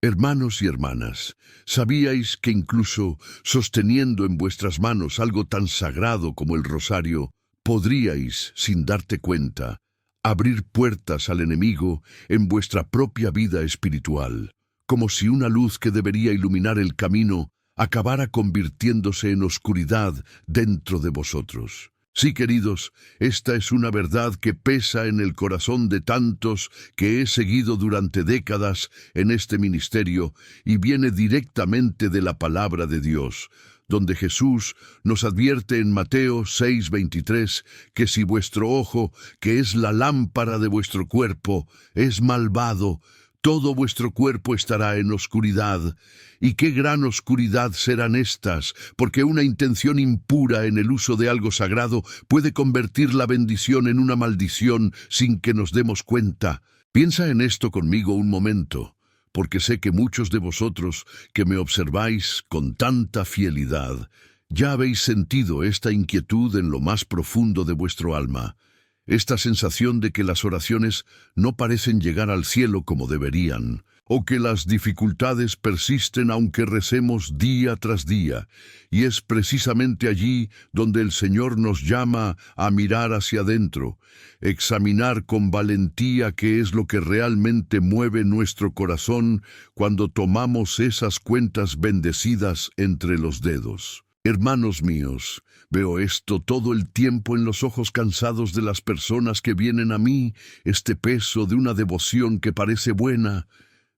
Hermanos y hermanas, ¿sabíais que incluso sosteniendo en vuestras manos algo tan sagrado como el rosario, podríais, sin darte cuenta, abrir puertas al enemigo en vuestra propia vida espiritual, como si una luz que debería iluminar el camino acabara convirtiéndose en oscuridad dentro de vosotros? Sí, queridos, esta es una verdad que pesa en el corazón de tantos que he seguido durante décadas en este ministerio y viene directamente de la palabra de Dios, donde Jesús nos advierte en Mateo 6:23 que si vuestro ojo, que es la lámpara de vuestro cuerpo, es malvado, todo vuestro cuerpo estará en oscuridad. Y qué gran oscuridad serán estas, porque una intención impura en el uso de algo sagrado puede convertir la bendición en una maldición sin que nos demos cuenta. Piensa en esto conmigo un momento, porque sé que muchos de vosotros que me observáis con tanta fidelidad, ya habéis sentido esta inquietud en lo más profundo de vuestro alma. Esta sensación de que las oraciones no parecen llegar al cielo como deberían, o que las dificultades persisten aunque recemos día tras día, y es precisamente allí donde el Señor nos llama a mirar hacia adentro, examinar con valentía qué es lo que realmente mueve nuestro corazón cuando tomamos esas cuentas bendecidas entre los dedos. Hermanos míos, veo esto todo el tiempo en los ojos cansados de las personas que vienen a mí, este peso de una devoción que parece buena,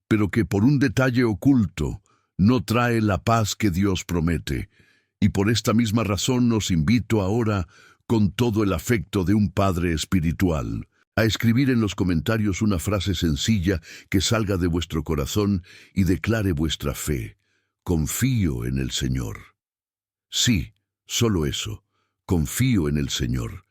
pero que por un detalle oculto no trae la paz que Dios promete. Y por esta misma razón os invito ahora, con todo el afecto de un padre espiritual, a escribir en los comentarios una frase sencilla que salga de vuestro corazón y declare vuestra fe. Confío en el Señor. Sí, solo eso, confío en el Señor.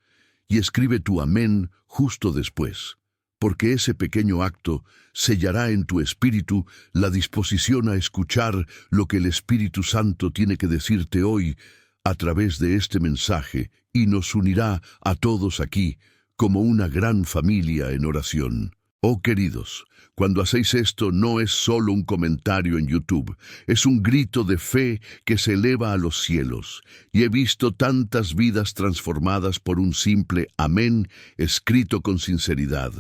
Y escribe tu amén justo después, porque ese pequeño acto sellará en tu espíritu la disposición a escuchar lo que el Espíritu Santo tiene que decirte hoy a través de este mensaje y nos unirá a todos aquí como una gran familia en oración. Oh queridos, cuando hacéis esto no es solo un comentario en YouTube, es un grito de fe que se eleva a los cielos. Y he visto tantas vidas transformadas por un simple amén escrito con sinceridad,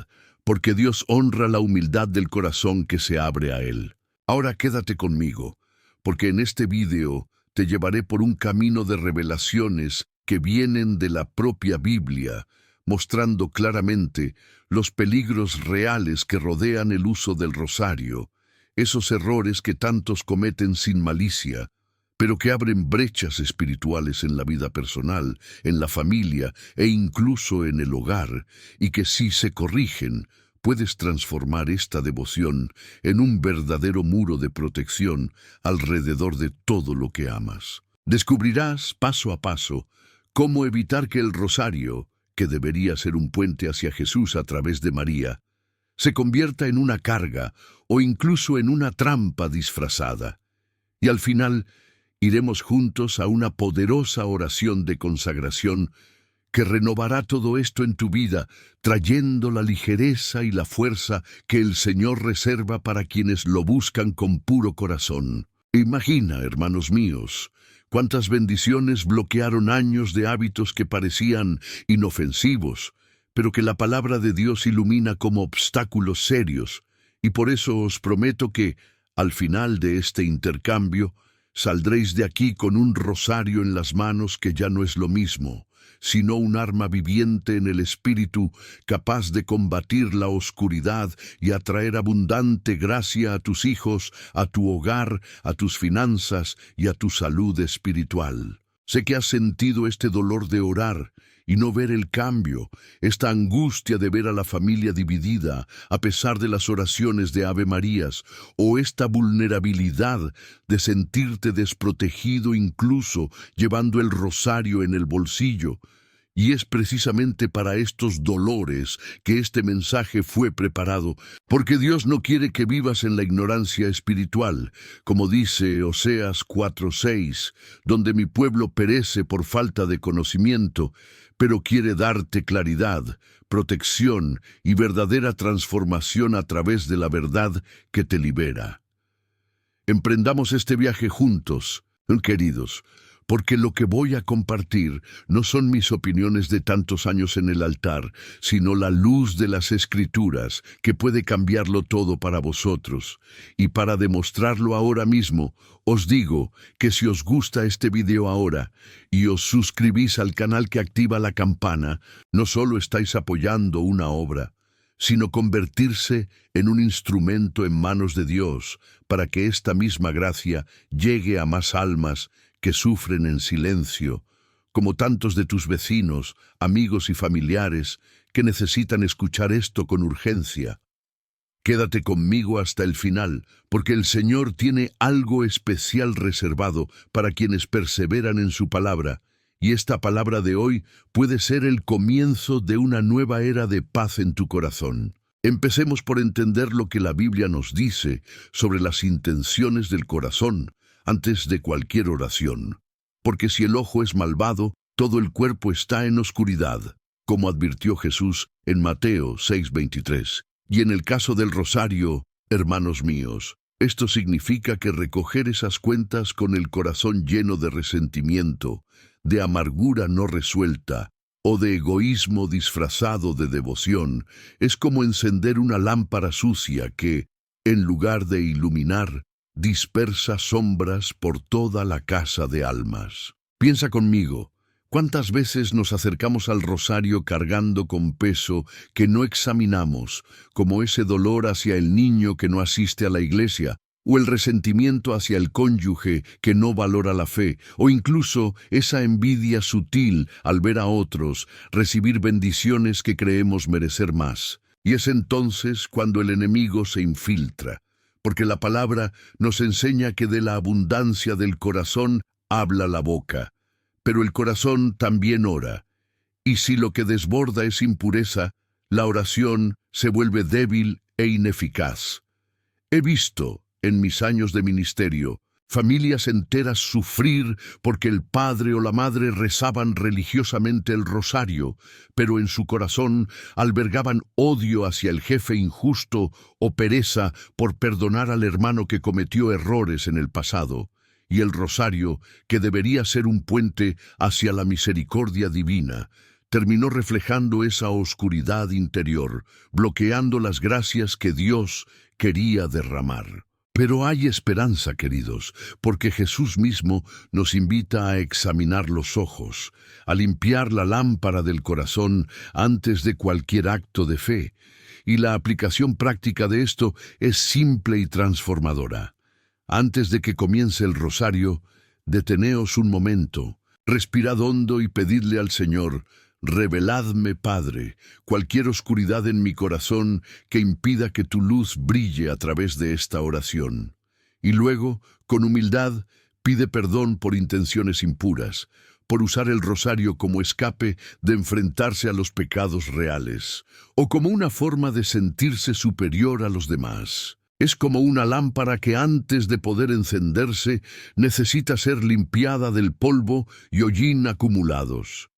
porque Dios honra la humildad del corazón que se abre a Él. Ahora quédate conmigo, porque en este video te llevaré por un camino de revelaciones que vienen de la propia Biblia, mostrando claramente los peligros reales que rodean el uso del rosario, esos errores que tantos cometen sin malicia, pero que abren brechas espirituales en la vida personal, en la familia e incluso en el hogar, y que si se corrigen, puedes transformar esta devoción en un verdadero muro de protección alrededor de todo lo que amas. Descubrirás paso a paso cómo evitar que el rosario, que debería ser un puente hacia Jesús a través de María, se convierta en una carga o incluso en una trampa disfrazada. Y al final, iremos juntos a una poderosa oración de consagración que renovará todo esto en tu vida, trayendo la ligereza y la fuerza que el Señor reserva para quienes lo buscan con puro corazón. Imagina, hermanos míos, cuántas bendiciones bloquearon años de hábitos que parecían inofensivos, pero que la palabra de Dios ilumina como obstáculos serios, y por eso os prometo que, al final de este intercambio, saldréis de aquí con un rosario en las manos que ya no es lo mismo, sino un arma viviente en el espíritu capaz de combatir la oscuridad y atraer abundante gracia a tus hijos, a tu hogar, a tus finanzas y a tu salud espiritual. Sé que has sentido este dolor de orar y no ver el cambio, esta angustia de ver a la familia dividida a pesar de las oraciones de Ave Marías, o esta vulnerabilidad de sentirte desprotegido incluso llevando el rosario en el bolsillo. Y es precisamente para estos dolores que este mensaje fue preparado, porque Dios no quiere que vivas en la ignorancia espiritual, como dice Oseas 4:6, donde mi pueblo perece por falta de conocimiento, pero quiere darte claridad, protección y verdadera transformación a través de la verdad que te libera. Emprendamos este viaje juntos, queridos, porque lo que voy a compartir no son mis opiniones de tantos años en el altar, sino la luz de las Escrituras que puede cambiarlo todo para vosotros. Y para demostrarlo ahora mismo, os digo que si os gusta este video ahora y os suscribís al canal que activa la campana, no solo estáis apoyando una obra, sino convertirse en un instrumento en manos de Dios para que esta misma gracia llegue a más almas que sufren en silencio, como tantos de tus vecinos, amigos y familiares que necesitan escuchar esto con urgencia. Quédate conmigo hasta el final, porque el Señor tiene algo especial reservado para quienes perseveran en su palabra, y esta palabra de hoy puede ser el comienzo de una nueva era de paz en tu corazón. Empecemos por entender lo que la Biblia nos dice sobre las intenciones del corazón antes de cualquier oración. Porque si el ojo es malvado, todo el cuerpo está en oscuridad, como advirtió Jesús en Mateo 6:23. Y en el caso del rosario, hermanos míos, esto significa que recoger esas cuentas con el corazón lleno de resentimiento, de amargura no resuelta o de egoísmo disfrazado de devoción, es como encender una lámpara sucia que, en lugar de iluminar, dispersa sombras por toda la casa de almas. Piensa conmigo, ¿cuántas veces nos acercamos al rosario cargando con peso que no examinamos, como ese dolor hacia el niño que no asiste a la iglesia, o el resentimiento hacia el cónyuge que no valora la fe, o incluso esa envidia sutil al ver a otros recibir bendiciones que creemos merecer más? Y es entonces cuando el enemigo se infiltra, porque la palabra nos enseña que de la abundancia del corazón habla la boca, pero el corazón también ora, y si lo que desborda es impureza, la oración se vuelve débil e ineficaz. He visto, en mis años de ministerio, familias enteras sufrir porque el padre o la madre rezaban religiosamente el rosario, pero en su corazón albergaban odio hacia el jefe injusto o pereza por perdonar al hermano que cometió errores en el pasado. Y el rosario, que debería ser un puente hacia la misericordia divina, terminó reflejando esa oscuridad interior, bloqueando las gracias que Dios quería derramar. Pero hay esperanza, queridos, porque Jesús mismo nos invita a examinar los ojos, a limpiar la lámpara del corazón antes de cualquier acto de fe. Y la aplicación práctica de esto es simple y transformadora. Antes de que comience el rosario, deteneos un momento, respirad hondo y pedidle al Señor: reveladme, Padre, cualquier oscuridad en mi corazón que impida que tu luz brille a través de esta oración. Y luego, con humildad, pide perdón por intenciones impuras, por usar el rosario como escape de enfrentarse a los pecados reales, o como una forma de sentirse superior a los demás. Es como una lámpara que antes de poder encenderse necesita ser limpiada del polvo y hollín acumulados.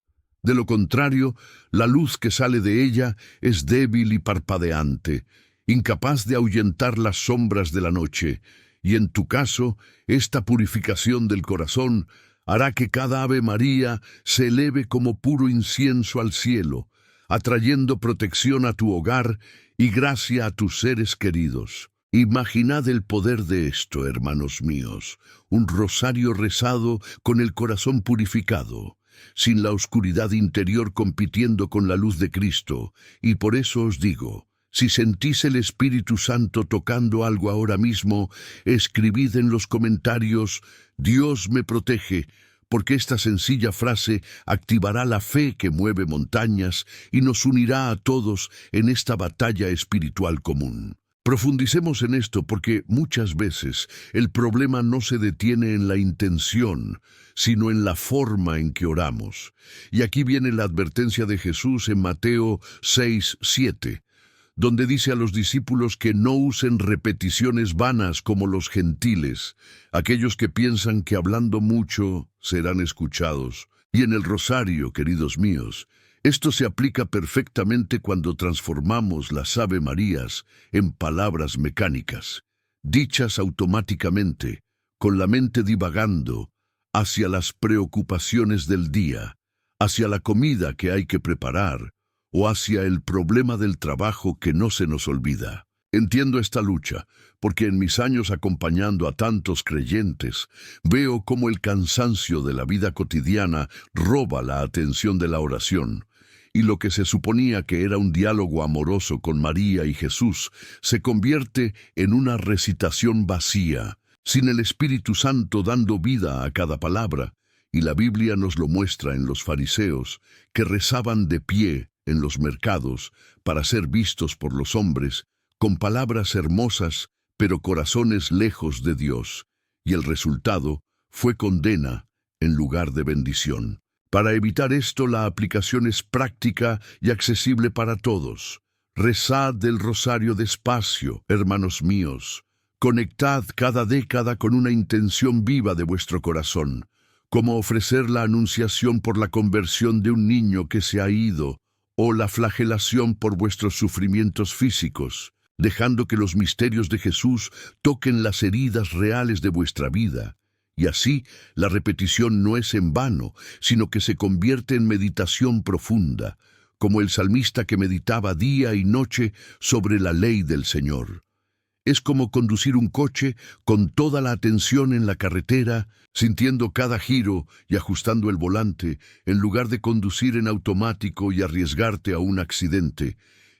De lo contrario, la luz que sale de ella es débil y parpadeante, incapaz de ahuyentar las sombras de la noche, y en tu caso, esta purificación del corazón hará que cada Ave María se eleve como puro incienso al cielo, atrayendo protección a tu hogar y gracia a tus seres queridos. Imaginad el poder de esto, hermanos míos, un rosario rezado con el corazón purificado, sin la oscuridad interior compitiendo con la luz de Cristo. Y por eso os digo, si sentís el Espíritu Santo tocando algo ahora mismo, escribid en los comentarios: Dios me protege, porque esta sencilla frase activará la fe que mueve montañas y nos unirá a todos en esta batalla espiritual común. Profundicemos en esto porque muchas veces el problema no se detiene en la intención, sino en la forma en que oramos. Y aquí viene la advertencia de Jesús en Mateo 6:7, donde dice a los discípulos que no usen repeticiones vanas como los gentiles, aquellos que piensan que hablando mucho serán escuchados. Y en el rosario, queridos míos, esto se aplica perfectamente cuando transformamos las Ave Marías en palabras mecánicas. dichas automáticamente, con la mente divagando hacia las preocupaciones del día, hacia la comida que hay que preparar o hacia el problema del trabajo que no se nos olvida. Entiendo esta lucha, porque en mis años acompañando a tantos creyentes, veo cómo el cansancio de la vida cotidiana roba la atención de la oración, y lo que se suponía que era un diálogo amoroso con María y Jesús se convierte en una recitación vacía, sin el Espíritu Santo dando vida a cada palabra, y la Biblia nos lo muestra en los fariseos, que rezaban de pie en los mercados para ser vistos por los hombres, con palabras hermosas, pero corazones lejos de Dios, y el resultado fue condena en lugar de bendición. Para evitar esto, la aplicación es práctica y accesible para todos. Rezad el rosario despacio, hermanos míos. Conectad cada década con una intención viva de vuestro corazón, como ofrecer la anunciación por la conversión de un niño que se ha ido, o la flagelación por vuestros sufrimientos físicos, dejando que los misterios de Jesús toquen las heridas reales de vuestra vida. Y así, la repetición no es en vano, sino que se convierte en meditación profunda, como el salmista que meditaba día y noche sobre la ley del Señor. Es como conducir un coche con toda la atención en la carretera, sintiendo cada giro y ajustando el volante, en lugar de conducir en automático y arriesgarte a un accidente.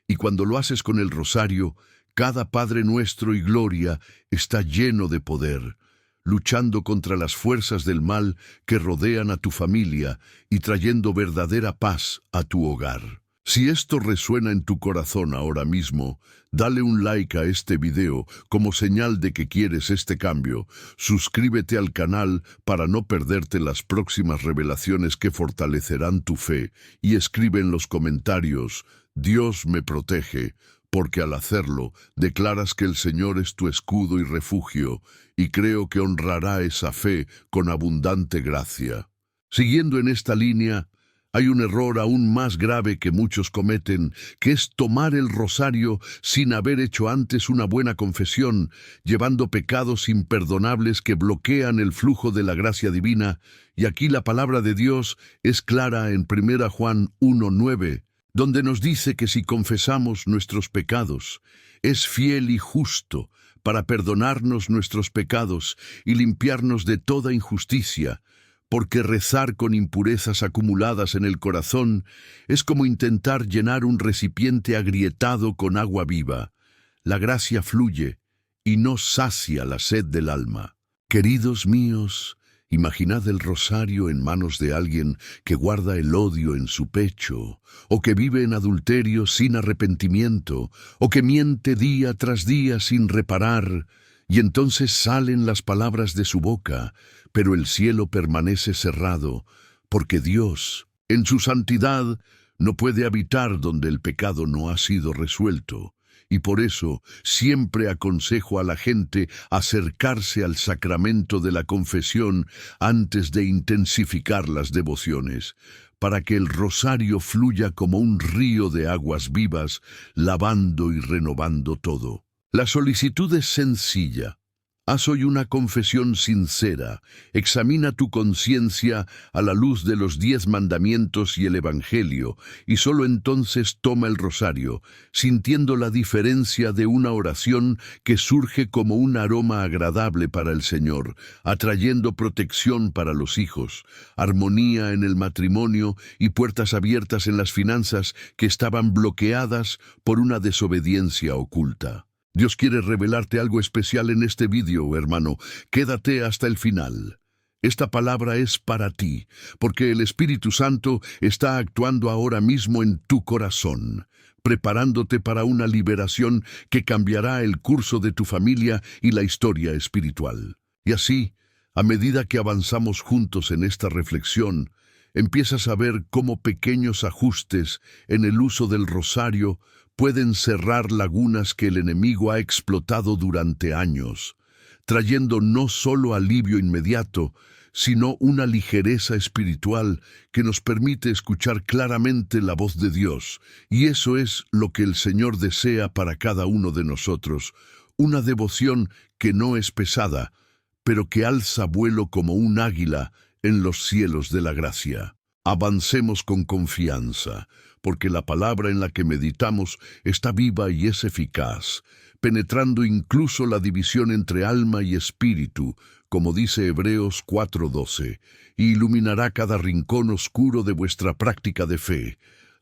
Y cuando lo haces con el rosario, cada Padre Nuestro y Gloria está lleno de poder, luchando contra las fuerzas del mal que rodean a tu familia y trayendo verdadera paz a tu hogar. Si esto resuena en tu corazón ahora mismo, dale un like a este video como señal de que quieres este cambio. Suscríbete al canal para no perderte las próximas revelaciones que fortalecerán tu fe y escribe en los comentarios: Dios me protege, porque al hacerlo declaras que el Señor es tu escudo y refugio, y creo que honrará esa fe con abundante gracia. Siguiendo en esta línea, hay un error aún más grave que muchos cometen, que es tomar el rosario sin haber hecho antes una buena confesión, llevando pecados imperdonables que bloquean el flujo de la gracia divina, y aquí la palabra de Dios es clara en 1 Juan 1:9, donde nos dice que si confesamos nuestros pecados, es fiel y justo para perdonarnos nuestros pecados y limpiarnos de toda injusticia, porque rezar con impurezas acumuladas en el corazón es como intentar llenar un recipiente agrietado con agua viva. La gracia fluye y no sacia la sed del alma. Queridos míos, imaginad el rosario en manos de alguien que guarda el odio en su pecho, o que vive en adulterio sin arrepentimiento, o que miente día tras día sin reparar, y entonces salen las palabras de su boca, pero el cielo permanece cerrado, porque Dios, en su santidad, no puede habitar donde el pecado no ha sido resuelto. Y por eso siempre aconsejo a la gente acercarse al sacramento de la confesión antes de intensificar las devociones, para que el rosario fluya como un río de aguas vivas, lavando y renovando todo. La solicitud es sencilla. Haz hoy una confesión sincera, examina tu conciencia a la luz de los 10 mandamientos y el Evangelio, y solo entonces toma el rosario, sintiendo la diferencia de una oración que surge como un aroma agradable para el Señor, atrayendo protección para los hijos, armonía en el matrimonio y puertas abiertas en las finanzas que estaban bloqueadas por una desobediencia oculta. Dios quiere revelarte algo especial en este vídeo, hermano. Quédate hasta el final. Esta palabra es para ti, porque el Espíritu Santo está actuando ahora mismo en tu corazón, preparándote para una liberación que cambiará el curso de tu familia y la historia espiritual. Y así, a medida que avanzamos juntos en esta reflexión, empiezas a ver cómo pequeños ajustes en el uso del rosario pueden cerrar lagunas que el enemigo ha explotado durante años, trayendo no solo alivio inmediato, sino una ligereza espiritual que nos permite escuchar claramente la voz de Dios. Y eso es lo que el Señor desea para cada uno de nosotros, una devoción que no es pesada, pero que alza vuelo como un águila en los cielos de la gracia. Avancemos con confianza, porque la palabra en la que meditamos está viva y es eficaz, penetrando incluso la división entre alma y espíritu, como dice Hebreos 4:12, y iluminará cada rincón oscuro de vuestra práctica de fe,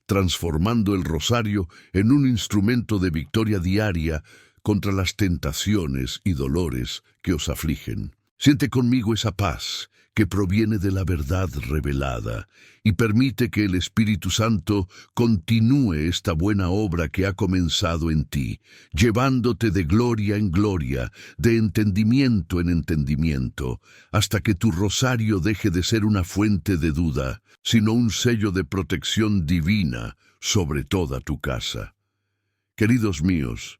transformando el rosario en un instrumento de victoria diaria contra las tentaciones y dolores que os afligen. Siente conmigo esa paz que proviene de la verdad revelada y permite que el Espíritu Santo continúe esta buena obra que ha comenzado en ti, llevándote de gloria en gloria, de entendimiento en entendimiento, hasta que tu rosario deje de ser una fuente de duda, sino un sello de protección divina sobre toda tu casa. Queridos míos,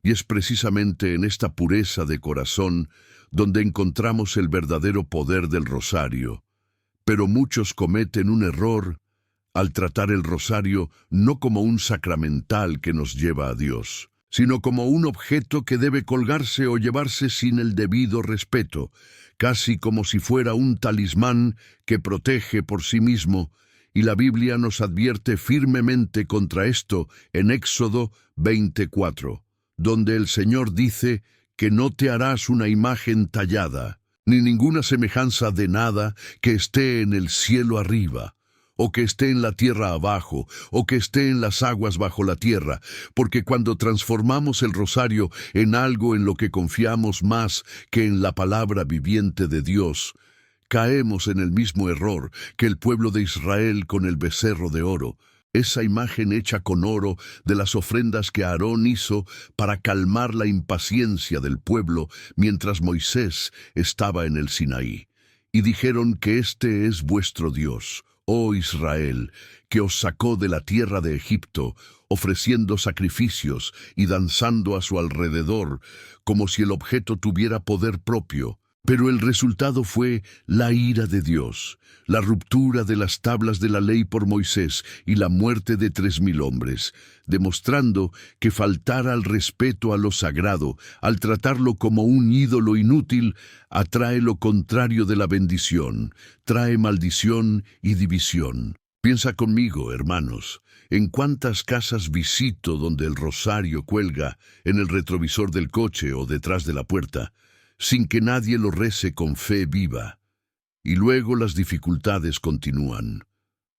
y es precisamente en esta pureza de corazón donde encontramos el verdadero poder del rosario. Pero muchos cometen un error al tratar el rosario no como un sacramental que nos lleva a Dios, sino como un objeto que debe colgarse o llevarse sin el debido respeto, casi como si fuera un talismán que protege por sí mismo, y la Biblia nos advierte firmemente contra esto en Éxodo 24, donde el Señor dice que no te harás una imagen tallada, ni ninguna semejanza de nada que esté en el cielo arriba, o que esté en la tierra abajo, o que esté en las aguas bajo la tierra, porque cuando transformamos el rosario en algo en lo que confiamos más que en la palabra viviente de Dios, caemos en el mismo error que el pueblo de Israel con el becerro de oro, esa imagen hecha con oro de las ofrendas que Aarón hizo para calmar la impaciencia del pueblo mientras Moisés estaba en el Sinaí. Y dijeron que este es vuestro Dios, oh Israel, que os sacó de la tierra de Egipto, ofreciendo sacrificios y danzando a su alrededor, como si el objeto tuviera poder propio. Pero el resultado fue la ira de Dios, la ruptura de las tablas de la ley por Moisés y la muerte de 3,000 hombres, demostrando que faltar al respeto a lo sagrado, al tratarlo como un ídolo inútil, atrae lo contrario de la bendición, trae maldición y división. Piensa conmigo, hermanos, en cuántas casas visito donde el rosario cuelga en el retrovisor del coche o detrás de la puerta, sin que nadie lo rece con fe viva. Y luego las dificultades continúan.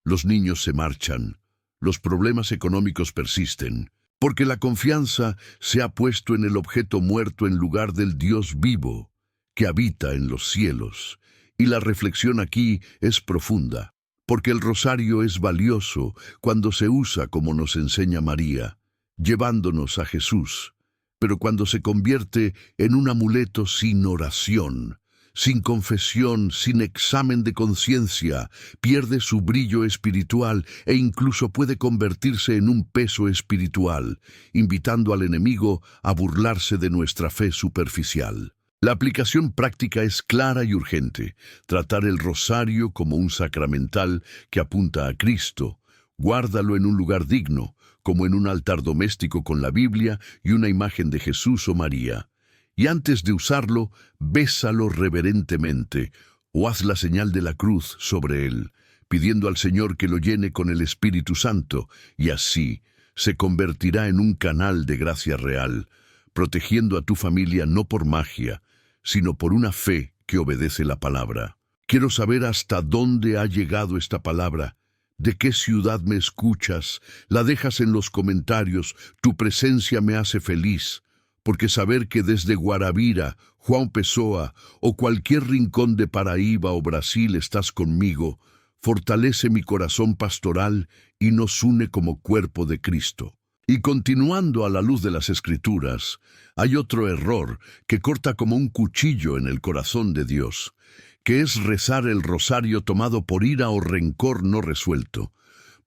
Los niños se marchan, los problemas económicos persisten, porque la confianza se ha puesto en el objeto muerto en lugar del Dios vivo, que habita en los cielos. Y la reflexión aquí es profunda, porque el rosario es valioso cuando se usa como nos enseña María, llevándonos a Jesús. Pero cuando se convierte en un amuleto sin oración, sin confesión, sin examen de conciencia, pierde su brillo espiritual e incluso puede convertirse en un peso espiritual, invitando al enemigo a burlarse de nuestra fe superficial. La aplicación práctica es clara y urgente: tratar el rosario como un sacramental que apunta a Cristo. Guárdalo en un lugar digno, como en un altar doméstico con la Biblia y una imagen de Jesús o María. Y antes de usarlo, bésalo reverentemente o haz la señal de la cruz sobre él, pidiendo al Señor que lo llene con el Espíritu Santo, y así se convertirá en un canal de gracia real, protegiendo a tu familia no por magia, sino por una fe que obedece la palabra. Quiero saber hasta dónde ha llegado esta palabra. ¿De qué ciudad me escuchas? La dejas en los comentarios. Tu presencia me hace feliz, porque saber que desde Guarabira, Juan Pessoa o cualquier rincón de Paraíba o Brasil estás conmigo, fortalece mi corazón pastoral y nos une como cuerpo de Cristo. Y continuando a la luz de las Escrituras, hay otro error que corta como un cuchillo en el corazón de Dios, que es rezar el rosario tomado por ira o rencor no resuelto.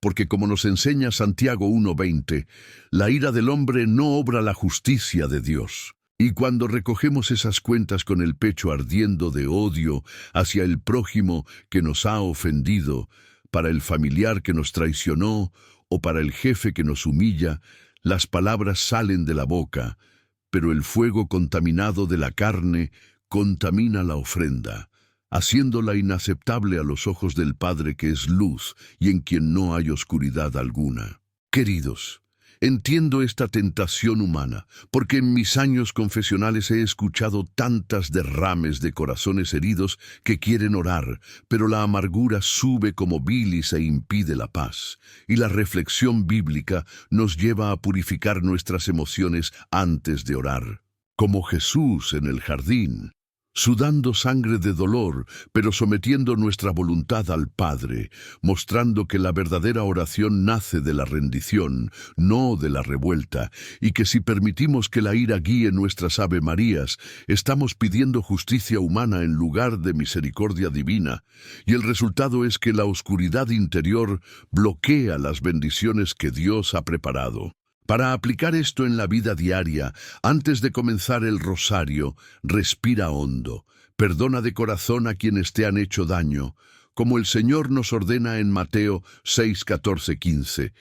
Porque como nos enseña Santiago 1:20, la ira del hombre no obra la justicia de Dios. Y cuando recogemos esas cuentas con el pecho ardiendo de odio hacia el prójimo que nos ha ofendido, para el familiar que nos traicionó o para el jefe que nos humilla, las palabras salen de la boca, pero el fuego contaminado de la carne contamina la ofrenda, haciéndola inaceptable a los ojos del Padre que es luz y en quien no hay oscuridad alguna. Queridos, entiendo esta tentación humana, porque en mis años confesionales he escuchado tantas derrames de corazones heridos que quieren orar, pero la amargura sube como bilis e impide la paz, y la reflexión bíblica nos lleva a purificar nuestras emociones antes de orar. Como Jesús en el jardín, sudando sangre de dolor, pero sometiendo nuestra voluntad al Padre, mostrando que la verdadera oración nace de la rendición, no de la revuelta, y que si permitimos que la ira guíe nuestras Ave Marías, estamos pidiendo justicia humana en lugar de misericordia divina, y el resultado es que la oscuridad interior bloquea las bendiciones que Dios ha preparado. Para aplicar esto en la vida diaria, antes de comenzar el rosario, respira hondo, perdona de corazón a quienes te han hecho daño, como el Señor nos ordena en Mateo 6, 14, 15,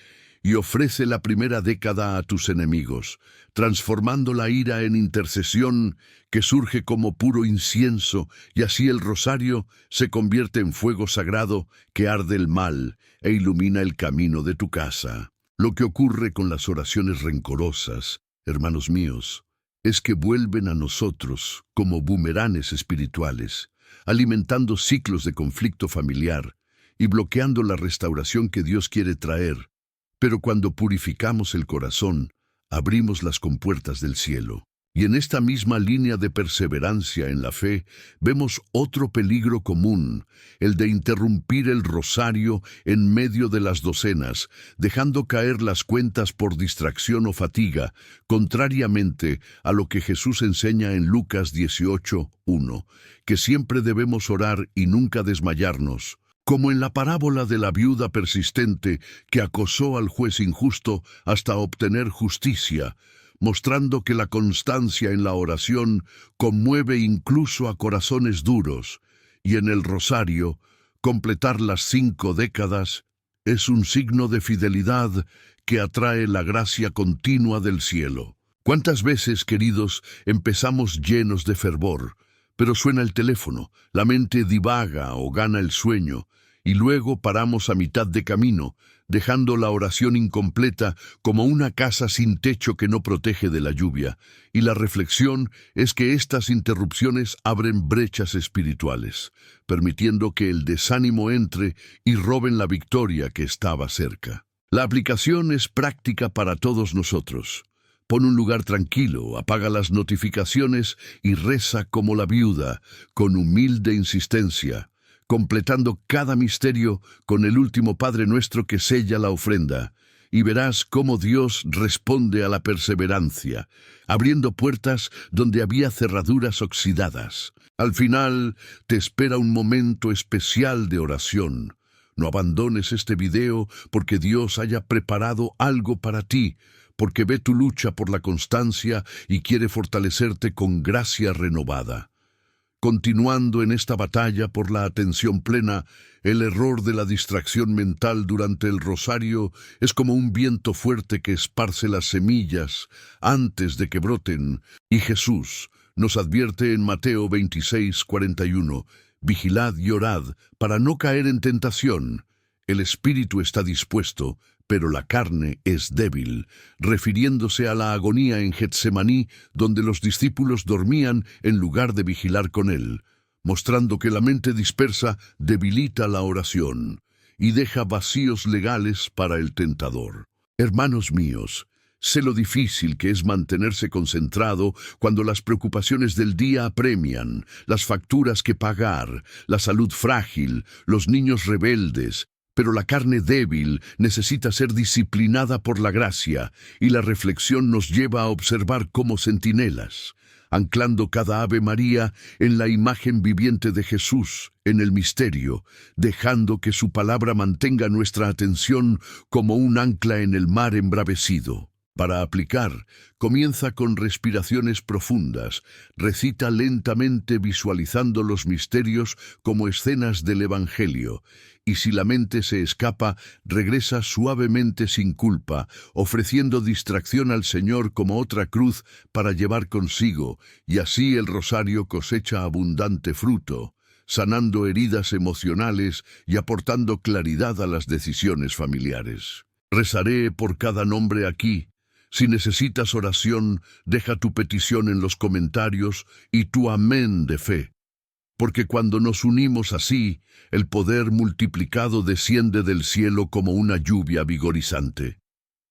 y ofrece la primera década a tus enemigos, transformando la ira en intercesión que surge como puro incienso, y así el rosario se convierte en fuego sagrado que arde el mal e ilumina el camino de tu casa. Lo que ocurre con las oraciones rencorosas, hermanos míos, es que vuelven a nosotros como bumeranes espirituales, alimentando ciclos de conflicto familiar y bloqueando la restauración que Dios quiere traer. Pero cuando purificamos el corazón, abrimos las compuertas del cielo. Y en esta misma línea de perseverancia en la fe, vemos otro peligro común, el de interrumpir el rosario en medio de las docenas, dejando caer las cuentas por distracción o fatiga, contrariamente a lo que Jesús enseña en Lucas 18, 1, que siempre debemos orar y nunca desmayarnos, como en la parábola de la viuda persistente que acosó al juez injusto hasta obtener justicia, mostrando que la constancia en la oración conmueve incluso a corazones duros, y en el rosario, completar las 5 décadas es un signo de fidelidad que atrae la gracia continua del cielo. ¿Cuántas veces, queridos, empezamos llenos de fervor, pero suena el teléfono, la mente divaga o gana el sueño, y luego paramos a mitad de camino, dejando la oración incompleta como una casa sin techo que no protege de la lluvia? Y la reflexión es que estas interrupciones abren brechas espirituales, permitiendo que el desánimo entre y roben la victoria que estaba cerca. La aplicación es práctica para todos nosotros. Pon un lugar tranquilo, apaga las notificaciones y reza como la viuda, con humilde insistencia, completando cada misterio con el último Padre Nuestro que sella la ofrenda, y verás cómo Dios responde a la perseverancia, abriendo puertas donde había cerraduras oxidadas. Al final te espera un momento especial de oración. No abandones este video porque Dios haya preparado algo para ti, porque ve tu lucha por la constancia y quiere fortalecerte con gracia renovada. Continuando en esta batalla por la atención plena, el error de la distracción mental durante el rosario es como un viento fuerte que esparce las semillas antes de que broten, y Jesús nos advierte en Mateo 26, 41, vigilad y orad para no caer en tentación. El espíritu está dispuesto, pero la carne es débil, refiriéndose a la agonía en Getsemaní, donde los discípulos dormían en lugar de vigilar con él, mostrando que la mente dispersa debilita la oración y deja vacíos legales para el tentador. Hermanos míos, sé lo difícil que es mantenerse concentrado cuando las preocupaciones del día apremian, las facturas que pagar, la salud frágil, los niños rebeldes. Pero la carne débil necesita ser disciplinada por la gracia, y la reflexión nos lleva a observar como centinelas, anclando cada Ave María en la imagen viviente de Jesús en el misterio, dejando que su palabra mantenga nuestra atención como un ancla en el mar embravecido. Para aplicar, comienza con respiraciones profundas, recita lentamente visualizando los misterios como escenas del Evangelio, y si la mente se escapa, regresa suavemente sin culpa, ofreciendo distracción al Señor como otra cruz para llevar consigo, y así el rosario cosecha abundante fruto, sanando heridas emocionales y aportando claridad a las decisiones familiares. Rezaré por cada nombre aquí. Si necesitas oración, deja tu petición en los comentarios y tu amén de fe. Porque cuando nos unimos así, el poder multiplicado desciende del cielo como una lluvia vigorizante.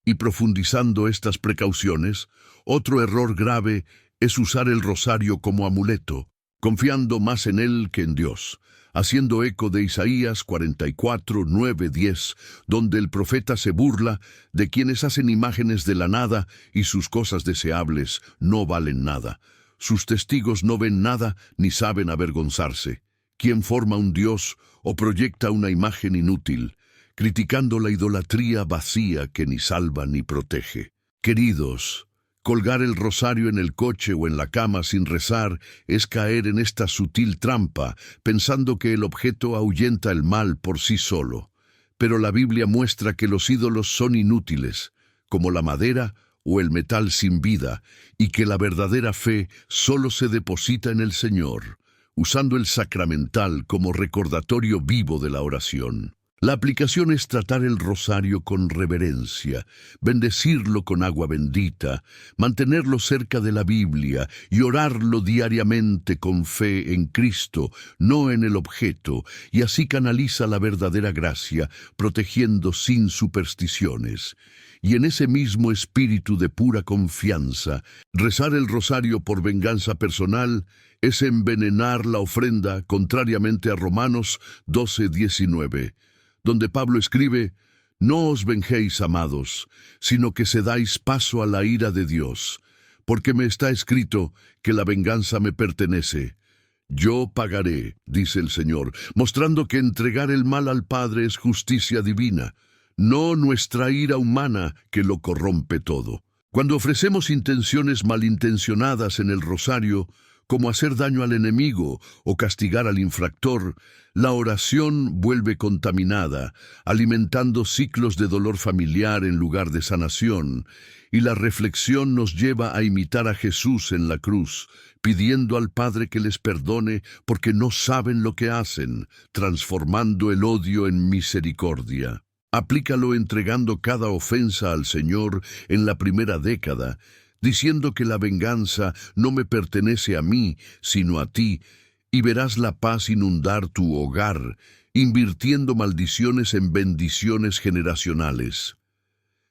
Y profundizando estas precauciones, otro error grave es usar el rosario como amuleto, confiando más en él que en Dios, haciendo eco de Isaías 44, 9, 10, donde el profeta se burla de quienes hacen imágenes de la nada y sus cosas deseables no valen nada. Sus testigos no ven nada ni saben avergonzarse. ¿Quién forma un Dios o proyecta una imagen inútil, criticando la idolatría vacía que ni salva ni protege? Queridos, colgar el rosario en el coche o en la cama sin rezar es caer en esta sutil trampa, pensando que el objeto ahuyenta el mal por sí solo. Pero la Biblia muestra que los ídolos son inútiles, como la madera o el metal sin vida, y que la verdadera fe solo se deposita en el Señor, usando el sacramental como recordatorio vivo de la oración. La aplicación es tratar el rosario con reverencia, bendecirlo con agua bendita, mantenerlo cerca de la Biblia y orarlo diariamente con fe en Cristo, no en el objeto, y así canaliza la verdadera gracia, protegiendo sin supersticiones. Y en ese mismo espíritu de pura confianza, rezar el rosario por venganza personal es envenenar la ofrenda, contrariamente a Romanos 12:19. Donde Pablo escribe: «No os venjéis, amados, sino que cedáis paso a la ira de Dios, porque me está escrito que la venganza me pertenece. Yo pagaré», dice el Señor, mostrando que entregar el mal al Padre es justicia divina, no nuestra ira humana que lo corrompe todo. Cuando ofrecemos intenciones malintencionadas en el rosario, como hacer daño al enemigo o castigar al infractor, la oración vuelve contaminada, alimentando ciclos de dolor familiar en lugar de sanación, y la reflexión nos lleva a imitar a Jesús en la cruz, pidiendo al Padre que les perdone porque no saben lo que hacen, transformando el odio en misericordia. Aplícalo entregando cada ofensa al Señor en la primera década, diciendo que la venganza no me pertenece a mí, sino a ti, y verás la paz inundar tu hogar, invirtiendo maldiciones en bendiciones generacionales.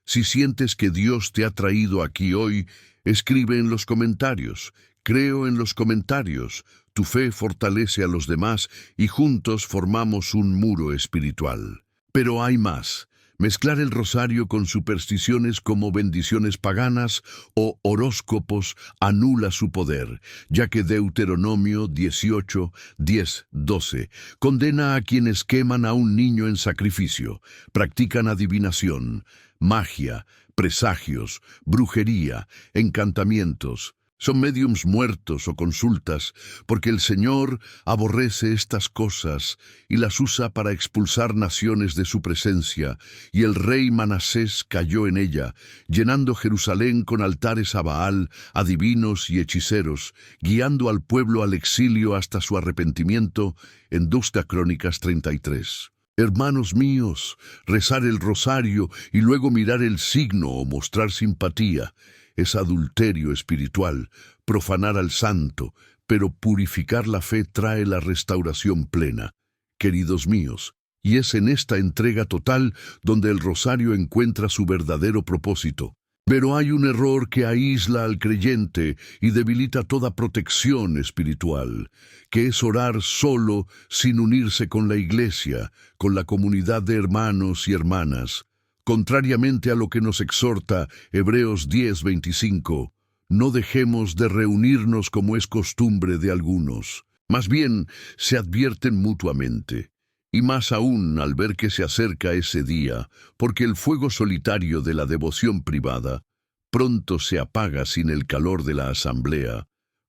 Si sientes que Dios te ha traído aquí hoy, escribe en los comentarios. Creo en los comentarios. Tu fe fortalece a los demás y juntos formamos un muro espiritual. Pero hay más. Mezclar el rosario con supersticiones como bendiciones paganas o horóscopos anula su poder, ya que Deuteronomio 18, 10, 12 condena a quienes queman a un niño en sacrificio, practican adivinación, magia, presagios, brujería, encantamientos. Son médiums muertos o consultas, porque el Señor aborrece estas cosas y las usa para expulsar naciones de su presencia, y el rey Manasés cayó en ella, llenando Jerusalén con altares a Baal, adivinos y hechiceros, guiando al pueblo al exilio hasta su arrepentimiento, en 2 Crónicas 33. Hermanos míos, rezar el rosario y luego mirar el signo o mostrar simpatía es adulterio espiritual, profanar al santo, pero purificar la fe trae la restauración plena. Queridos míos, y es en esta entrega total donde el rosario encuentra su verdadero propósito. Pero hay un error que aísla al creyente y debilita toda protección espiritual, que es orar solo sin unirse con la iglesia, con la comunidad de hermanos y hermanas. Contrariamente a lo que nos exhorta Hebreos 10:25, no dejemos de reunirnos como es costumbre de algunos. Más bien, se advierten mutuamente, y más aún al ver que se acerca ese día, porque el fuego solitario de la devoción privada pronto se apaga sin el calor de la asamblea,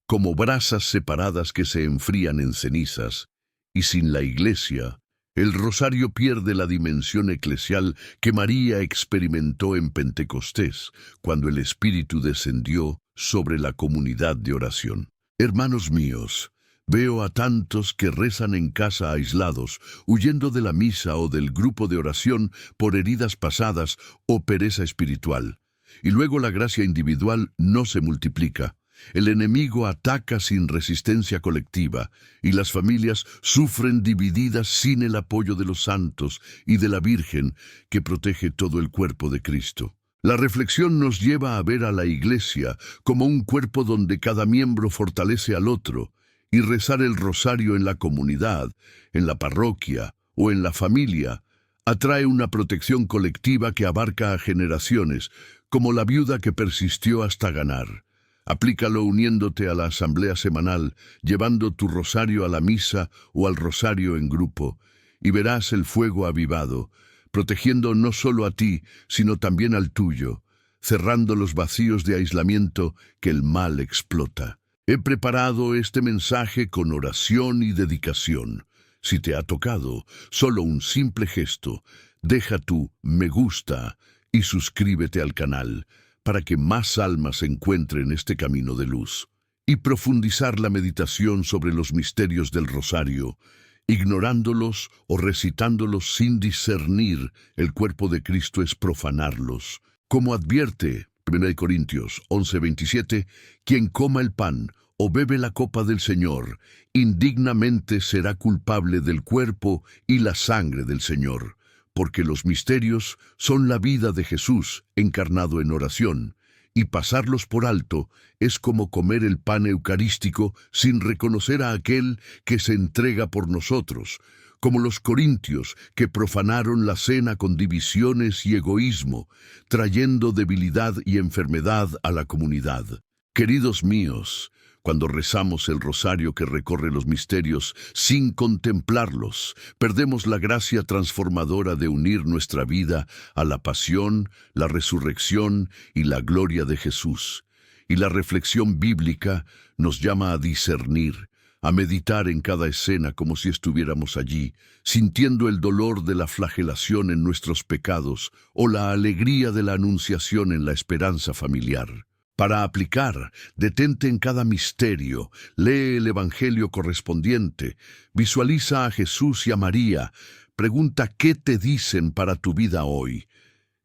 como brasas separadas que se enfrían en cenizas, y sin la Iglesia, el rosario pierde la dimensión eclesial que María experimentó en Pentecostés, cuando el Espíritu descendió sobre la comunidad de oración. Hermanos míos, veo a tantos que rezan en casa aislados, huyendo de la misa o del grupo de oración por heridas pasadas o pereza espiritual. Y luego la gracia individual no se multiplica. El enemigo ataca sin resistencia colectiva, y las familias sufren divididas sin el apoyo de los santos y de la Virgen, que protege todo el cuerpo de Cristo. La reflexión nos lleva a ver a la Iglesia como un cuerpo donde cada miembro fortalece al otro, y rezar el rosario en la comunidad, en la parroquia o en la familia, atrae una protección colectiva que abarca a generaciones, como la viuda que persistió hasta ganar. Aplícalo uniéndote a la asamblea semanal, llevando tu rosario a la misa o al rosario en grupo, y verás el fuego avivado, protegiendo no solo a ti, sino también al tuyo, cerrando los vacíos de aislamiento que el mal explota. He preparado este mensaje con oración y dedicación. Si te ha tocado, solo un simple gesto, deja tu me gusta y suscríbete al canal, para que más almas encuentren este camino de luz, y profundizar la meditación sobre los misterios del rosario, ignorándolos o recitándolos sin discernir el cuerpo de Cristo es profanarlos. Como advierte 1 Corintios 11:27, quien coma el pan o bebe la copa del Señor, indignamente será culpable del cuerpo y la sangre del Señor. Porque los misterios son la vida de Jesús encarnado en oración, y pasarlos por alto es como comer el pan eucarístico sin reconocer a aquel que se entrega por nosotros, como los corintios que profanaron la cena con divisiones y egoísmo, trayendo debilidad y enfermedad a la comunidad. Queridos míos, cuando rezamos el rosario que recorre los misterios sin contemplarlos, perdemos la gracia transformadora de unir nuestra vida a la pasión, la resurrección y la gloria de Jesús. Y la reflexión bíblica nos llama a discernir, a meditar en cada escena como si estuviéramos allí, sintiendo el dolor de la flagelación en nuestros pecados o la alegría de la anunciación en la esperanza familiar. Para aplicar, detente en cada misterio, lee el Evangelio correspondiente, visualiza a Jesús y a María, pregunta qué te dicen para tu vida hoy.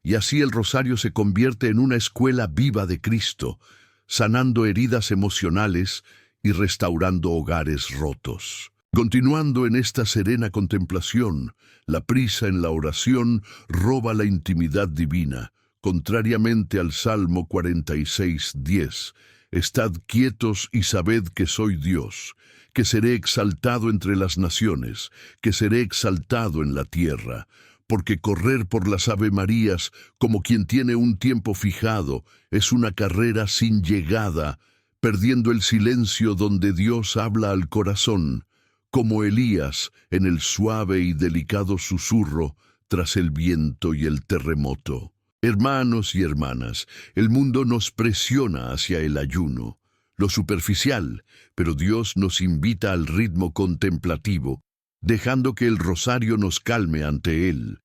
Y así el rosario se convierte en una escuela viva de Cristo, sanando heridas emocionales y restaurando hogares rotos. Continuando en esta serena contemplación, la prisa en la oración roba la intimidad divina. Contrariamente al Salmo 46:10, estad quietos y sabed que soy Dios, que seré exaltado entre las naciones, que seré exaltado en la tierra, porque correr por las avemarías como quien tiene un tiempo fijado es una carrera sin llegada, perdiendo el silencio donde Dios habla al corazón, como Elías en el suave y delicado susurro tras el viento y el terremoto. Hermanos y hermanas, el mundo nos presiona hacia el ayuno, lo superficial, pero Dios nos invita al ritmo contemplativo, dejando que el rosario nos calme ante Él.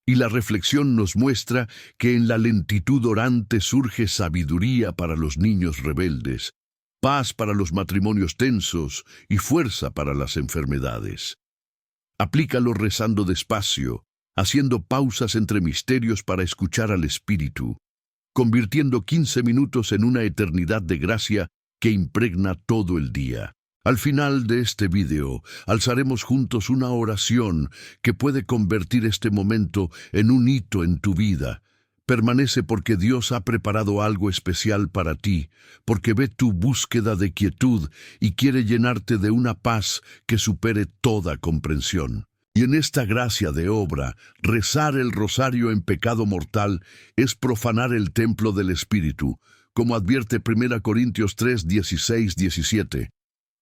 Y la reflexión nos muestra que en la lentitud orante surge sabiduría para los niños rebeldes, paz para los matrimonios tensos y fuerza para las enfermedades. Aplícalo rezando despacio, haciendo pausas entre misterios para escuchar al Espíritu, convirtiendo 15 minutos en una eternidad de gracia que impregna todo el día. Al final de este video, alzaremos juntos una oración que puede convertir este momento en un hito en tu vida. Permanece porque Dios ha preparado algo especial para ti, porque ve tu búsqueda de quietud y quiere llenarte de una paz que supere toda comprensión. Y en esta gracia de obra, rezar el rosario en pecado mortal es profanar el templo del Espíritu, como advierte 1 Corintios 3:16-17.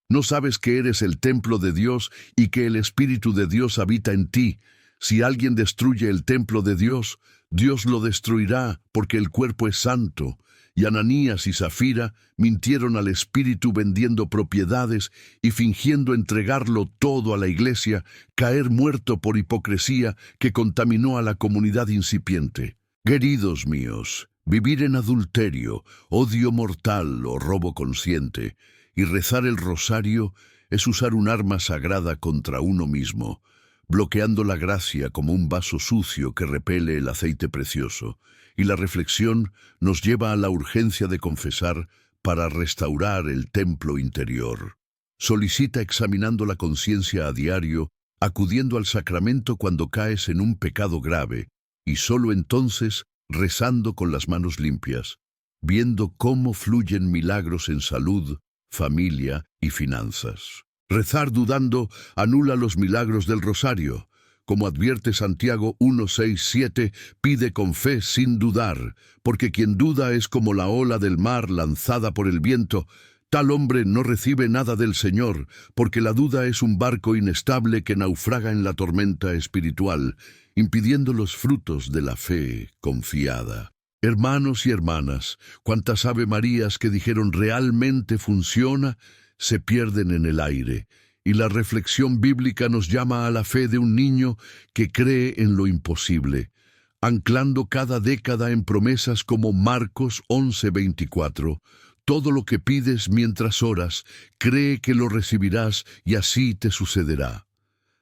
¿No sabes que eres el templo de Dios y que el Espíritu de Dios habita en ti? Si alguien destruye el templo de Dios, Dios lo destruirá, porque el cuerpo es santo, y Ananías y Zafira mintieron al Espíritu vendiendo propiedades y fingiendo entregarlo todo a la iglesia, caer muerto por hipocresía que contaminó a la comunidad incipiente. Queridos míos, vivir en adulterio, odio mortal o robo consciente, y rezar el rosario es usar un arma sagrada contra uno mismo, bloqueando la gracia como un vaso sucio que repele el aceite precioso, y la reflexión nos lleva a la urgencia de confesar para restaurar el templo interior. Solicita examinando la conciencia a diario, acudiendo al sacramento cuando caes en un pecado grave, y solo entonces rezando con las manos limpias, viendo cómo fluyen milagros en salud, familia y finanzas. Rezar dudando anula los milagros del rosario. Como advierte Santiago 1:6-7, pide con fe sin dudar, porque quien duda es como la ola del mar lanzada por el viento. Tal hombre no recibe nada del Señor, porque la duda es un barco inestable que naufraga en la tormenta espiritual, impidiendo los frutos de la fe confiada. Hermanos y hermanas, cuántas Ave Marías que dijeron realmente funciona, se pierden en el aire, y la reflexión bíblica nos llama a la fe de un niño que cree en lo imposible, anclando cada década en promesas como Marcos 11:24. Todo lo que pides mientras oras, cree que lo recibirás y así te sucederá.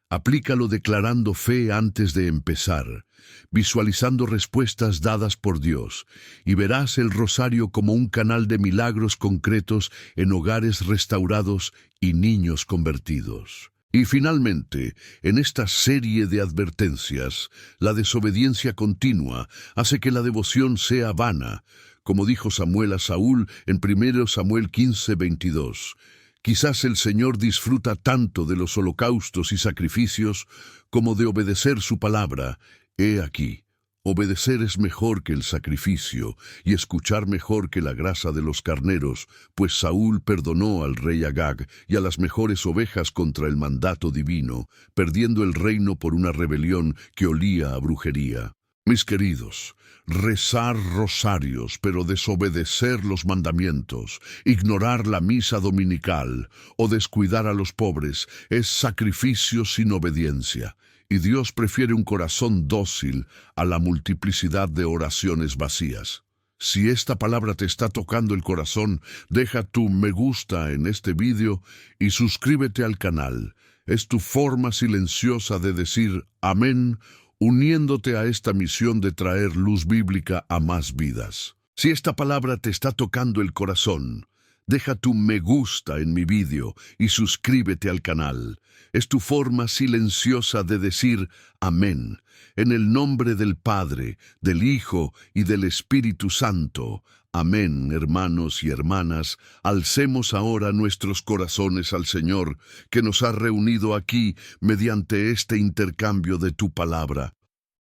Aplícalo declarando fe antes de empezar, visualizando respuestas dadas por Dios, y verás el rosario como un canal de milagros concretos en hogares restaurados y niños convertidos. Y finalmente, en esta serie de advertencias, la desobediencia continua hace que la devoción sea vana, como dijo Samuel a Saúl en 1 Samuel 15:22. Quizás el Señor disfruta tanto de los holocaustos y sacrificios como de obedecer su palabra. He aquí, obedecer es mejor que el sacrificio y escuchar mejor que la grasa de los carneros, pues Saúl perdonó al rey Agag y a las mejores ovejas contra el mandato divino, perdiendo el reino por una rebelión que olía a brujería. Mis queridos, rezar rosarios, pero desobedecer los mandamientos, ignorar la misa dominical o descuidar a los pobres es sacrificio sin obediencia, y Dios prefiere un corazón dócil a la multiplicidad de oraciones vacías. Si esta palabra te está tocando el corazón, deja tu me gusta en este vídeo y suscríbete al canal. Es tu forma silenciosa de decir amén, uniéndote a esta misión de traer luz bíblica a más vidas. Si esta palabra te está tocando el corazón, deja tu me gusta en mi vídeo y suscríbete al canal. Es tu forma silenciosa de decir amén, en el nombre del Padre, del Hijo y del Espíritu Santo. Amén, hermanos y hermanas, alcemos ahora nuestros corazones al Señor, que nos ha reunido aquí mediante este intercambio de tu palabra.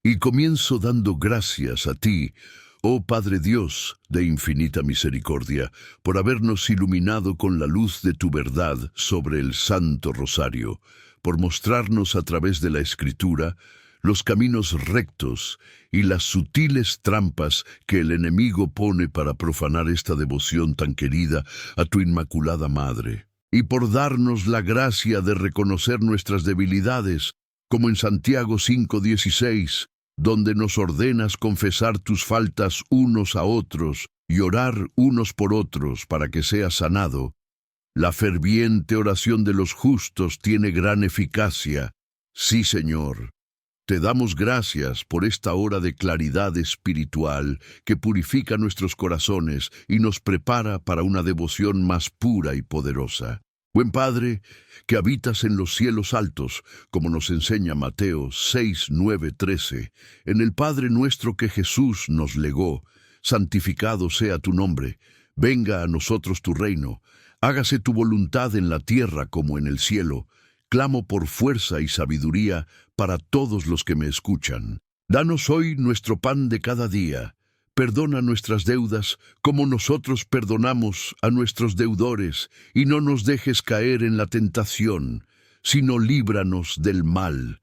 Y comienzo dando gracias a ti, oh Padre Dios de infinita misericordia, por habernos iluminado con la luz de tu verdad sobre el Santo Rosario, por mostrarnos a través de la Escritura los caminos rectos y las sutiles trampas que el enemigo pone para profanar esta devoción tan querida a tu Inmaculada Madre, y por darnos la gracia de reconocer nuestras debilidades, como en Santiago 5:16, donde nos ordenas confesar tus faltas unos a otros y orar unos por otros para que seas sanado. La ferviente oración de los justos tiene gran eficacia. Sí, Señor. Te damos gracias por esta hora de claridad espiritual que purifica nuestros corazones y nos prepara para una devoción más pura y poderosa. Buen Padre, que habitas en los cielos altos, como nos enseña Mateo 6:9-13, en el Padre nuestro que Jesús nos legó, santificado sea tu nombre, venga a nosotros tu reino, hágase tu voluntad en la tierra como en el cielo. Clamo por fuerza y sabiduría para todos los que me escuchan. Danos hoy nuestro pan de cada día. Perdona nuestras deudas como nosotros perdonamos a nuestros deudores, y no nos dejes caer en la tentación, sino líbranos del mal,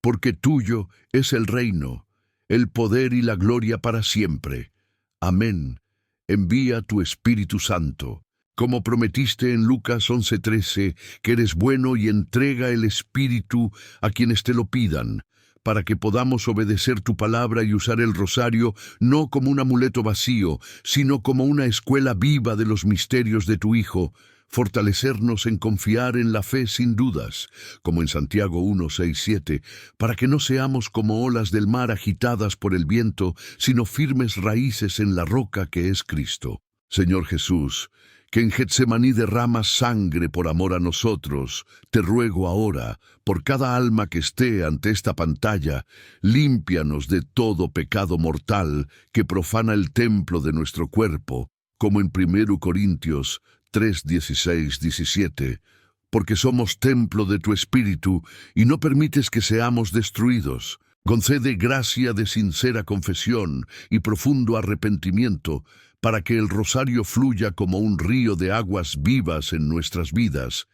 porque tuyo es el reino, el poder y la gloria para siempre. Amén. envía tu Espíritu Santo. Como prometiste en Lucas 11:13, que eres bueno y entrega el Espíritu a quienes te lo pidan, para que podamos obedecer tu palabra y usar el rosario no como un amuleto vacío, sino como una escuela viva de los misterios de tu Hijo, fortalecernos en confiar en la fe sin dudas, como en Santiago 1:6-7, para que no seamos como olas del mar agitadas por el viento, sino firmes raíces en la roca que es Cristo. Señor Jesús, que en Getsemaní derramas sangre por amor a nosotros, te ruego ahora, por cada alma que esté ante esta pantalla, límpianos de todo pecado mortal que profana el templo de nuestro cuerpo, como en 1 Corintios 3:16-17, porque somos templo de tu Espíritu y no permites que seamos destruidos. Concede gracia de sincera confesión y profundo arrepentimiento, para que el rosario fluya como un río de aguas vivas en nuestras vidas,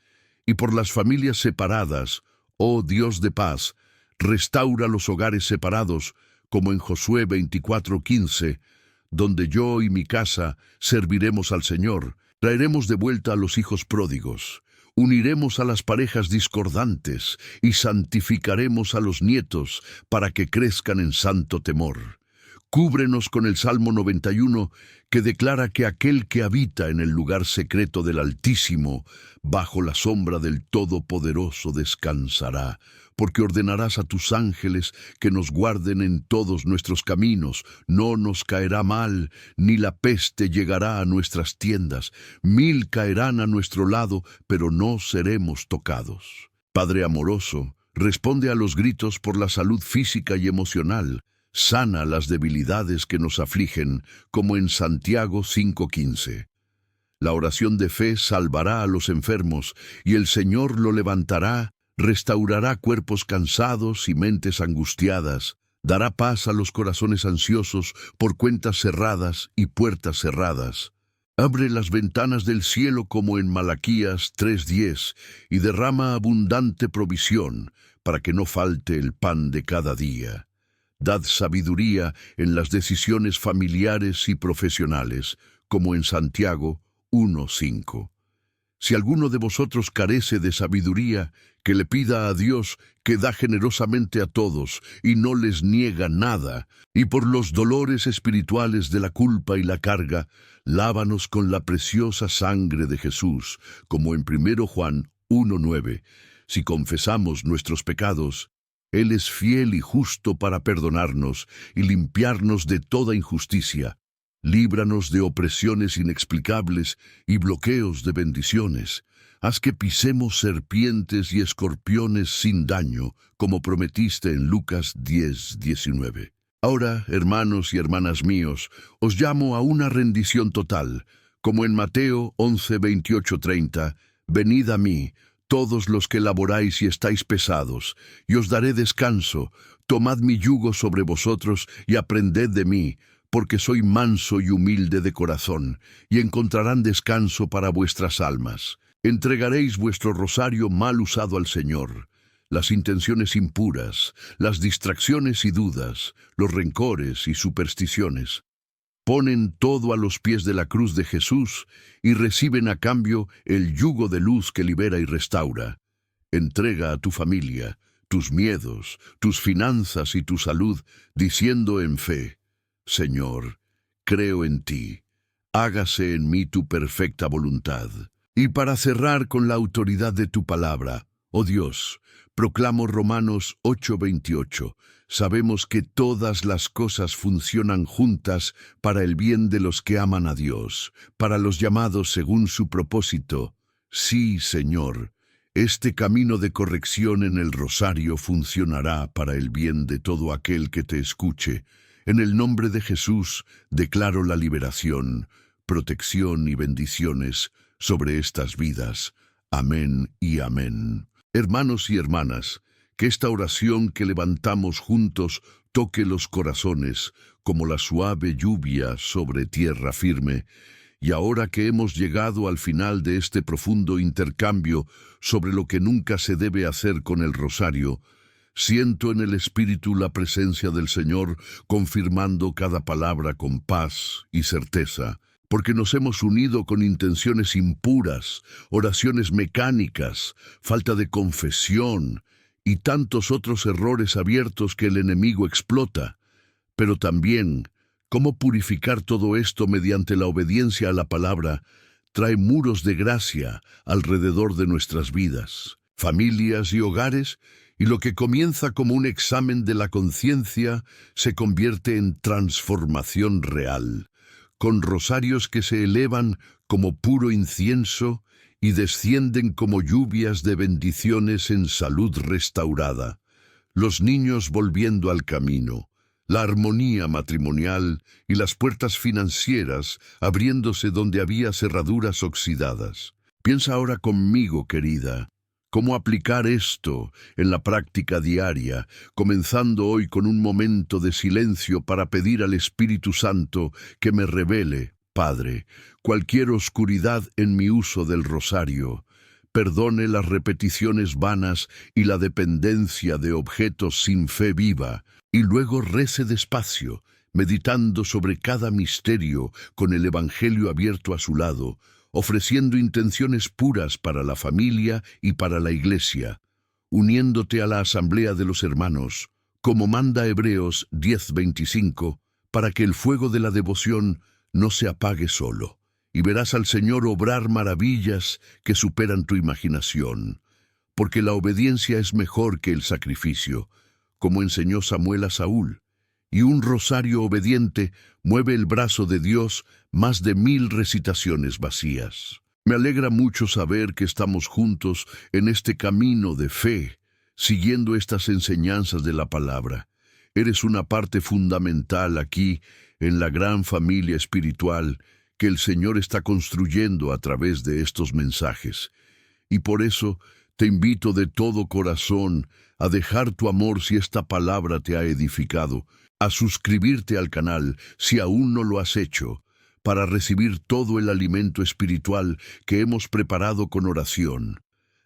y por las familias separadas, oh Dios de paz, restaura los hogares separados, como en Josué 24:15, donde yo y mi casa serviremos al Señor, traeremos de vuelta a los hijos pródigos, uniremos a las parejas discordantes y santificaremos a los nietos para que crezcan en santo temor. Cúbrenos con el Salmo 91, que declara que aquel que habita en el lugar secreto del Altísimo, bajo la sombra del Todopoderoso descansará, porque ordenarás a tus ángeles que nos guarden en todos nuestros caminos. No nos caerá mal, ni la peste llegará a nuestras tiendas. 1000 caerán a nuestro lado, pero no seremos tocados. Padre amoroso, responde a los gritos por la salud física y emocional. Sana las debilidades que nos afligen, como en Santiago 5:15. La oración de fe salvará a los enfermos, y el Señor lo levantará, restaurará cuerpos cansados y mentes angustiadas, dará paz a los corazones ansiosos por cuentas cerradas y puertas cerradas. Abre las ventanas del cielo como en Malaquías 3:10 y derrama abundante provisión, para que no falte el pan de cada día. Dad sabiduría en las decisiones familiares y profesionales, como en Santiago 1:5. Si alguno de vosotros carece de sabiduría, que le pida a Dios, que da generosamente a todos y no les niega nada, y por los dolores espirituales de la culpa y la carga, lávanos con la preciosa sangre de Jesús, como en 1 Juan 1:9. Si confesamos nuestros pecados, Él es fiel y justo para perdonarnos y limpiarnos de toda injusticia. Líbranos de opresiones inexplicables y bloqueos de bendiciones. Haz que pisemos serpientes y escorpiones sin daño, como prometiste en Lucas 10:19. Ahora, hermanos y hermanas míos, os llamo a una rendición total, como en Mateo 11:28-30, venid a mí, todos los que laboráis y estáis pesados, y os daré descanso. Tomad mi yugo sobre vosotros y aprended de mí, porque soy manso y humilde de corazón, y encontrarán descanso para vuestras almas. Entregaréis vuestro rosario mal usado al Señor. Las intenciones impuras, las distracciones y dudas, los rencores y supersticiones. Ponen todo a los pies de la cruz de Jesús y reciben a cambio el yugo de luz que libera y restaura. Entrega a tu familia, tus miedos, tus finanzas y tu salud, diciendo en fe: Señor, creo en ti, hágase en mí tu perfecta voluntad. Y para cerrar con la autoridad de tu palabra, oh Dios, proclamo Romanos 8:28. Sabemos que todas las cosas funcionan juntas para el bien de los que aman a Dios, para los llamados según su propósito. Sí, Señor, este camino de corrección en el rosario funcionará para el bien de todo aquel que te escuche. En el nombre de Jesús declaro la liberación, protección y bendiciones sobre estas vidas. Amén y amén. Hermanos y hermanas, que esta oración que levantamos juntos toque los corazones como la suave lluvia sobre tierra firme. Y ahora que hemos llegado al final de este profundo intercambio sobre lo que nunca se debe hacer con el rosario, siento en el Espíritu la presencia del Señor confirmando cada palabra con paz y certeza. porque nos hemos unido con intenciones impuras, oraciones mecánicas, falta de confesión y tantos otros errores abiertos que el enemigo explota. Pero también, cómo purificar todo esto mediante la obediencia a la palabra trae muros de gracia alrededor de nuestras vidas, familias y hogares, y lo que comienza como un examen de la conciencia se convierte en transformación real, con rosarios que se elevan como puro incienso y descienden como lluvias de bendiciones en salud restaurada, los niños volviendo al camino, la armonía matrimonial y las puertas financieras abriéndose donde había cerraduras oxidadas. Piensa ahora conmigo, querida, cómo aplicar esto en la práctica diaria, comenzando hoy con un momento de silencio para pedir al Espíritu Santo que me revele, Padre, cualquier oscuridad en mi uso del rosario, perdone las repeticiones vanas y la dependencia de objetos sin fe viva, y luego rece despacio, meditando sobre cada misterio con el Evangelio abierto a su lado, ofreciendo intenciones puras para la familia y para la Iglesia, uniéndote a la asamblea de los hermanos, como manda Hebreos 10:25, para que el fuego de la devoción no se apague solo, y verás al Señor obrar maravillas que superan tu imaginación, porque la obediencia es mejor que el sacrificio, como enseñó Samuel a Saúl, y un rosario obediente mueve el brazo de Dios más de 1000 recitaciones vacías. Me alegra mucho saber que estamos juntos en este camino de fe, siguiendo estas enseñanzas de la palabra. Eres una parte fundamental aquí, en la gran familia espiritual que el Señor está construyendo a través de estos mensajes. Y por eso te invito de todo corazón a dejar tu amor si esta palabra te ha edificado, a suscribirte al canal si aún no lo has hecho, para recibir todo el alimento espiritual que hemos preparado con oración.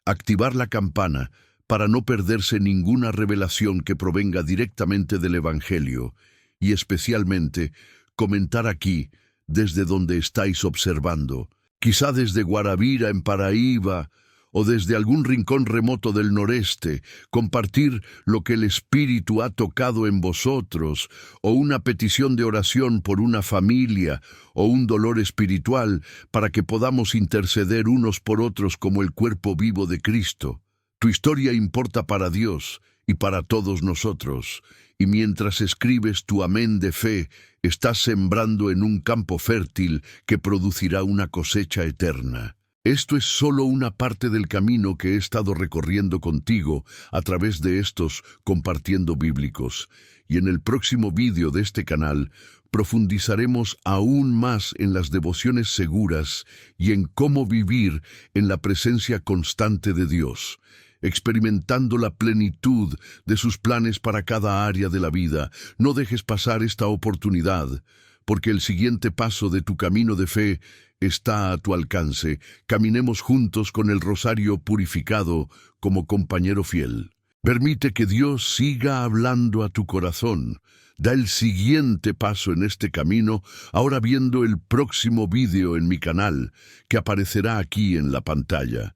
Activar la campana para no perderse ninguna revelación que provenga directamente del Evangelio, y especialmente comentar aquí, desde donde estáis observando, quizá desde Guarabira en Paraíba, o desde algún rincón remoto del noreste, compartir lo que el Espíritu ha tocado en vosotros, o una petición de oración por una familia, o un dolor espiritual, para que podamos interceder unos por otros como el cuerpo vivo de Cristo. Tu historia importa para Dios y para todos nosotros, y mientras escribes tu amén de fe, estás sembrando en un campo fértil que producirá una cosecha eterna. Esto es solo una parte del camino que he estado recorriendo contigo a través de estos compartiendo bíblicos, y en el próximo vídeo de este canal profundizaremos aún más en las devociones seguras y en cómo vivir en la presencia constante de Dios, experimentando la plenitud de sus planes para cada área de la vida. No dejes pasar esta oportunidad, porque el siguiente paso de tu camino de fe está a tu alcance. Caminemos juntos con el rosario purificado como compañero fiel. Permite que Dios siga hablando a tu corazón. Da el siguiente paso en este camino, ahora viendo el próximo vídeo en mi canal, que aparecerá aquí en la pantalla.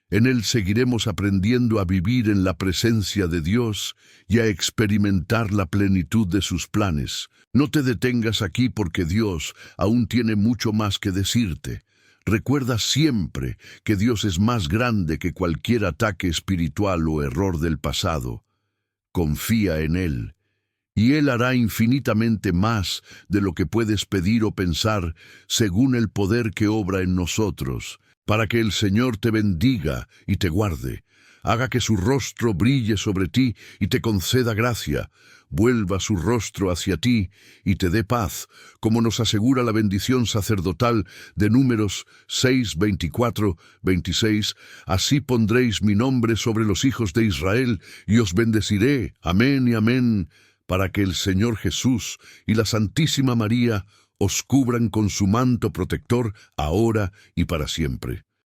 En él seguiremos aprendiendo a vivir en la presencia de Dios y a experimentar la plenitud de sus planes. No te detengas aquí porque Dios aún tiene mucho más que decirte. Recuerda siempre que Dios es más grande que cualquier ataque espiritual o error del pasado. Confía en Él, y Él hará infinitamente más de lo que puedes pedir o pensar según el poder que obra en nosotros, para que el Señor te bendiga y te guarde, haga que su rostro brille sobre ti y te conceda gracia, vuelva su rostro hacia ti y te dé paz, como nos asegura la bendición sacerdotal de Números 6, 24, 26. Así pondréis mi nombre sobre los hijos de Israel y os bendeciré. Amén y amén, para que el Señor Jesús y la Santísima María os cubran con su manto protector ahora y para siempre.